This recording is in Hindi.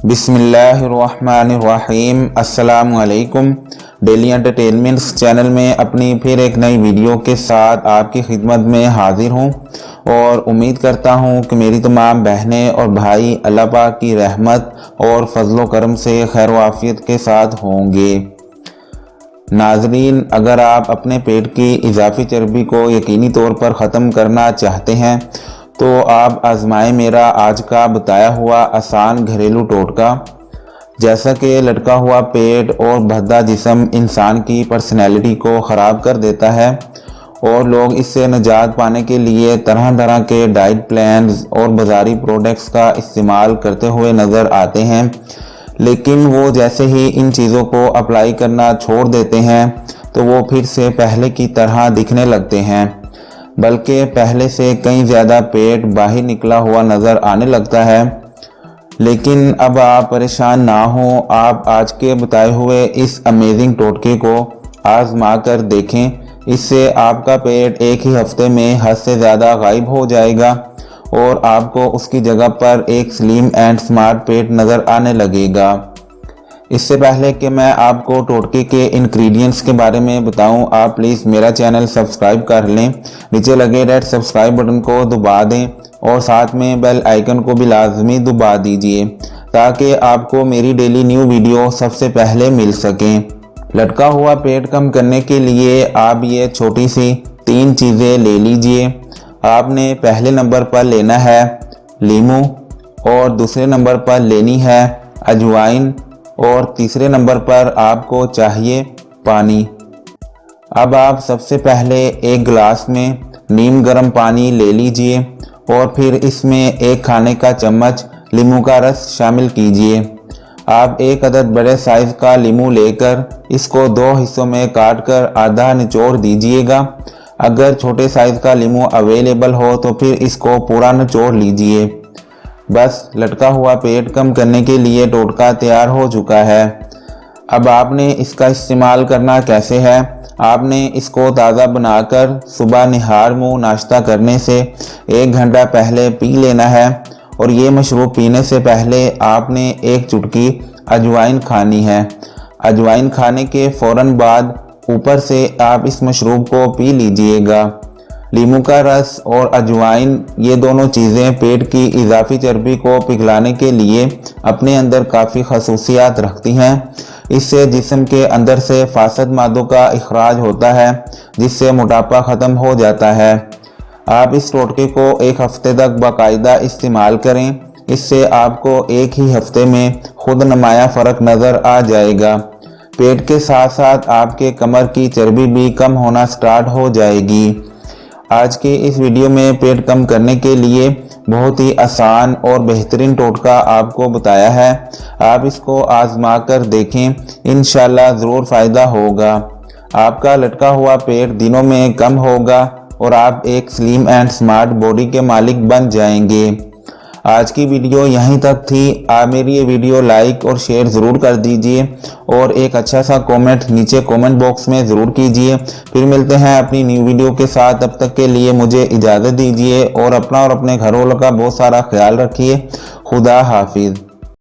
बिस्मिल्लाहिर्रहमानिर्रहीम। अस्सलामुअलैकुम। डेली एंटरटेनमेंट्स चैनल में अपनी फिर एक नई वीडियो के साथ आपकी खिदमत में हाजिर हूँ और उम्मीद करता हूँ कि मेरी तमाम बहनें और भाई अल्लाह पाक की रहमत और फजलो करम से खैर आफियत के साथ होंगे। नाजरीन, अगर आप अपने पेट की इजाफी चर्बी को यकीनी तौर पर ख़त्म करना चाहते हैं तो आप आजमाएं मेरा आज का बताया हुआ आसान घरेलू टोटका। जैसा कि लटका हुआ पेट और भद्दा जिस्म इंसान की पर्सनैलिटी को ख़राब कर देता है और लोग इससे निजात पाने के लिए तरह तरह के डाइट प्लान्स और बाज़ारी प्रोडक्ट्स का इस्तेमाल करते हुए नज़र आते हैं, लेकिन वो जैसे ही इन चीज़ों को अप्लाई करना छोड़ देते हैं तो वो फिर से पहले की तरह दिखने लगते हैं, बल्कि पहले से कहीं ज़्यादा पेट बाहर निकला हुआ नज़र आने लगता है। लेकिन अब आप परेशान ना हों, आप आज के बताए हुए इस अमेजिंग टोटके को आजमा कर देखें। इससे आपका पेट एक ही हफ्ते में हद से ज़्यादा गायब हो जाएगा और आपको उसकी जगह पर एक स्लिम एंड स्मार्ट पेट नज़र आने लगेगा। इससे पहले कि मैं आपको टोटके के इंग्रेडिएंट्स के बारे में बताऊं, आप प्लीज़ मेरा चैनल सब्सक्राइब कर लें। नीचे लगे रेड सब्सक्राइब बटन को दबा दें और साथ में बेल आइकन को भी लाजमी दबा दीजिए ताकि आपको मेरी डेली न्यू वीडियो सबसे पहले मिल सकें। लटका हुआ पेट कम करने के लिए आप ये छोटी सी 3 चीज़ें ले लीजिए। आपने पहले नंबर पर लेना है लीमू और दूसरे नंबर पर लेनी है अजवाइन और तीसरे नंबर पर आपको चाहिए पानी। अब आप सबसे पहले एक गिलास में नीम गर्म पानी ले लीजिए और फिर इसमें 1 खाने का चम्मच नींबू का रस शामिल कीजिए। आप एक अदद बड़े साइज़ का नींबू लेकर इसको 2 हिस्सों में काटकर आधा निचोड़ दीजिएगा। अगर छोटे साइज़ का नींबू अवेलेबल हो तो फिर इसको पूरा निचोड़ लीजिए। बस लटका हुआ पेट कम करने के लिए टोटका तैयार हो चुका है। अब आपने इसका इस्तेमाल करना कैसे है। आपने इसको ताज़ा बनाकर सुबह निहार मुँह नाश्ता करने से 1 घंटा पहले पी लेना है और ये मशरूब पीने से पहले आपने 1 चुटकी अजवाइन खानी है। अजवाइन खाने के फ़ौरन बाद ऊपर से आप इस मशरूब को पी लीजिएगा। नींबू का रस और अजवाइन ये दोनों चीज़ें पेट की इजाफी चर्बी को पिघलाने के लिए अपने अंदर काफ़ी खसूसियात रखती हैं। इससे जिस्म के अंदर से फासद मादों का इखराज होता है जिससे मोटापा ख़त्म हो जाता है। आप इस टोटके को 1 हफ्ते तक बाकायदा इस्तेमाल करें। इससे आपको एक ही हफ्ते में खुद नुमाया फ़र्क नज़र आ जाएगा। पेट के साथ साथ आपके कमर की चर्बी भी कम होना स्टार्ट हो जाएगी। आज के इस वीडियो में पेट कम करने के लिए बहुत ही आसान और बेहतरीन टोटका आपको बताया है। आप इसको आजमा कर देखें, इंशाल्लाह ज़रूर फ़ायदा होगा। आपका लटका हुआ पेट दिनों में कम होगा और आप एक स्लिम एंड स्मार्ट बॉडी के मालिक बन जाएंगे। आज की वीडियो यहीं तक थी। आप मेरी ये वीडियो लाइक और शेयर ज़रूर कर दीजिए और एक अच्छा सा कमेंट नीचे कमेंट बॉक्स में ज़रूर कीजिए। फिर मिलते हैं अपनी न्यू वीडियो के साथ। तब तक के लिए मुझे इजाज़त दीजिए और अपना और अपने घर वालों का बहुत सारा ख्याल रखिए। खुदा हाफिज़।